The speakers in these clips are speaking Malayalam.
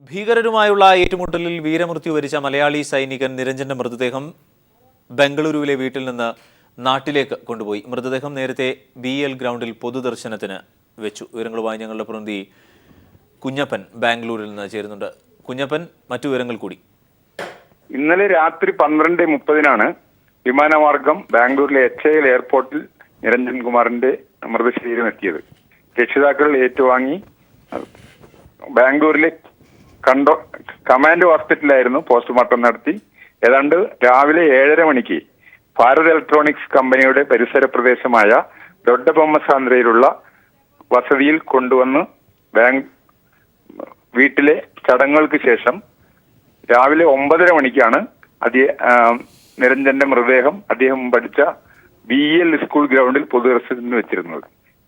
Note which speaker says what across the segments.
Speaker 1: ഭീകരരുമായുള്ള ഏറ്റുമുട്ടലിൽ വീരമൃത്യു വരിച്ച മലയാളി സൈനികൻ നിരഞ്ജന്റെ മൃതദേഹം ബംഗളൂരുവിലെ വീട്ടിൽ നിന്ന് നാട്ടിലേക്ക് കൊണ്ടുപോയി. മൃതദേഹം നേരത്തെ BL ഗ്രൗണ്ടിൽ പൊതുദർശനത്തിന് വെച്ചു. വിവരങ്ങളുമായി ഞങ്ങളുടെ പ്രതിനിധി കുഞ്ഞപ്പൻ ബാംഗ്ലൂരിൽ നിന്ന് ചേരുന്നുണ്ട്. കുഞ്ഞപ്പൻ, മറ്റു വിവരങ്ങൾ കൂടി.
Speaker 2: ഇന്നലെ രാത്രി 12:30 വിമാനമാർഗം ബാംഗ്ലൂരിലെ HAL എയർപോർട്ടിൽ നിരഞ്ജൻ കുമാറിന്റെ മൃതശരീരം എത്തിയത്. രക്ഷിതാക്കൾ ഏറ്റുവാങ്ങി ബാംഗ്ലൂരിലെ കമാൻഡ് ഹോസ്പിറ്റലായിരുന്നു പോസ്റ്റ്മോർട്ടം നടത്തി. ഏതാണ്ട് രാവിലെ 7:30 മണിക്ക് ഭാരത് ഇലക്ട്രോണിക്സ് കമ്പനിയുടെ പരിസര പ്രദേശമായ ദൊഡ്ഡബൊമ്മസാന്ദ്രയിലുള്ള വസതിയിൽ കൊണ്ടുവന്ന് വീട്ടിലെ ചടങ്ങുകൾക്ക് ശേഷം രാവിലെ 9:30 മണിക്കാണ് നിരഞ്ജന്റെ മൃതദേഹം അദ്ദേഹം പഠിച്ച BL സ്കൂൾ ഗ്രൗണ്ടിൽ പൊതുദർശനത്തിന് വെച്ചിരുന്നത്.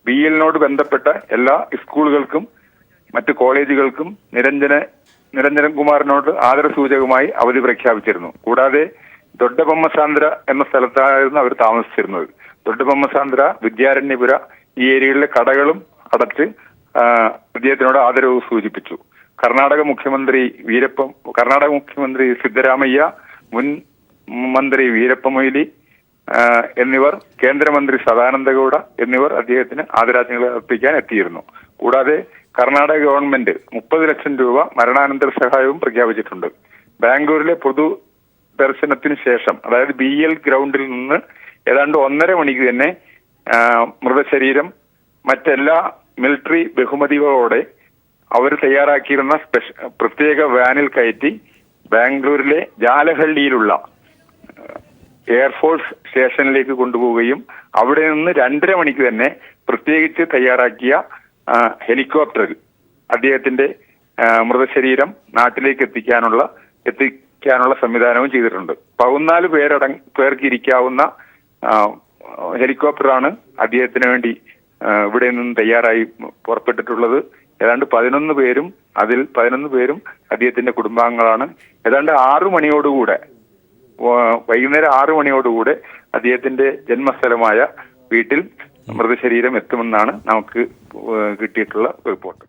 Speaker 2: BL ബന്ധപ്പെട്ട എല്ലാ സ്കൂളുകൾക്കും മറ്റു കോളേജുകൾക്കും നിരഞ്ജൻ കുമാറിനോട് ആദരസൂചകമായി അവധി പ്രഖ്യാപിച്ചിരുന്നു. കൂടാതെ ദൊഡ്ഡബൊമ്മസാന്ദ്ര എന്ന സ്ഥലത്തായിരുന്നു അവർ താമസിച്ചിരുന്നത്. ദൊഡ്ഡബൊമ്മസാന്ദ്ര, വിദ്യാരണ്യപുര ഈ ഏരിയകളിലെ കടകളും അടച്ച് അദ്ദേഹത്തിനോട് ആദരവ് സൂചിപ്പിച്ചു. കർണാടക മുഖ്യമന്ത്രി സിദ്ധരാമയ്യ, മുൻ മന്ത്രി വീരപ്പ മൊയ്ലി എന്നിവർ, കേന്ദ്രമന്ത്രി സദാനന്ദ ഗൌഡ എന്നിവർ അദ്ദേഹത്തിന് ആദരാഞ്ജലികൾ അർപ്പിക്കാൻ എത്തിയിരുന്നു. കൂടാതെ കർണാടക ഗവൺമെന്റ് 30 ലക്ഷം രൂപ മരണാനന്തര സഹായവും പ്രഖ്യാപിച്ചിട്ടുണ്ട്. ബാംഗ്ലൂരിലെ പൊതു ദർശനത്തിന് ശേഷം, അതായത് BL ഗ്രൗണ്ടിൽ നിന്ന് ഏതാണ്ട് 1:30 മണിക്ക് തന്നെ മൃതശരീരം മറ്റെല്ലാ മിലിറ്ററി ബഹുമതികളോടെ അവർ തയ്യാറാക്കിയിരുന്ന പ്രത്യേക വാനിൽ കയറ്റി ബാംഗ്ലൂരിലെ ജാലഹള്ളിയിലുള്ള എയർഫോഴ്സ് സ്റ്റേഷനിലേക്ക് കൊണ്ടുപോവുകയും അവിടെ നിന്ന് 2:30 മണിക്ക് തന്നെ പ്രത്യേകിച്ച് തയ്യാറാക്കിയ ഹെലികോപ്റ്ററിൽ അദ്ദേഹത്തിന്റെ മൃതശരീരം നാട്ടിലേക്ക് എത്തിക്കാനുള്ള സംവിധാനവും ചെയ്തിട്ടുണ്ട്. 14 പേർക്ക് ഇരിക്കാവുന്ന ഹെലികോപ്റ്ററാണ് അദ്ദേഹത്തിന് വേണ്ടി ഇവിടെ നിന്ന് തയ്യാറായി പുറപ്പെട്ടിട്ടുള്ളത്. ഏതാണ്ട് 11 പേരും അദ്ദേഹത്തിന്റെ കുടുംബാംഗങ്ങളാണ്. ഏതാണ്ട് 6 മണിയോടുകൂടെ, വൈകുന്നേരം 6 മണിയോടുകൂടെ അദ്ദേഹത്തിന്റെ ജന്മസ്ഥലമായ വീട്ടിൽ മൃതശരീരം എത്തുമെന്നാണ് നമുക്ക് കിട്ടിയിട്ടുള്ള റിപ്പോർട്ട്.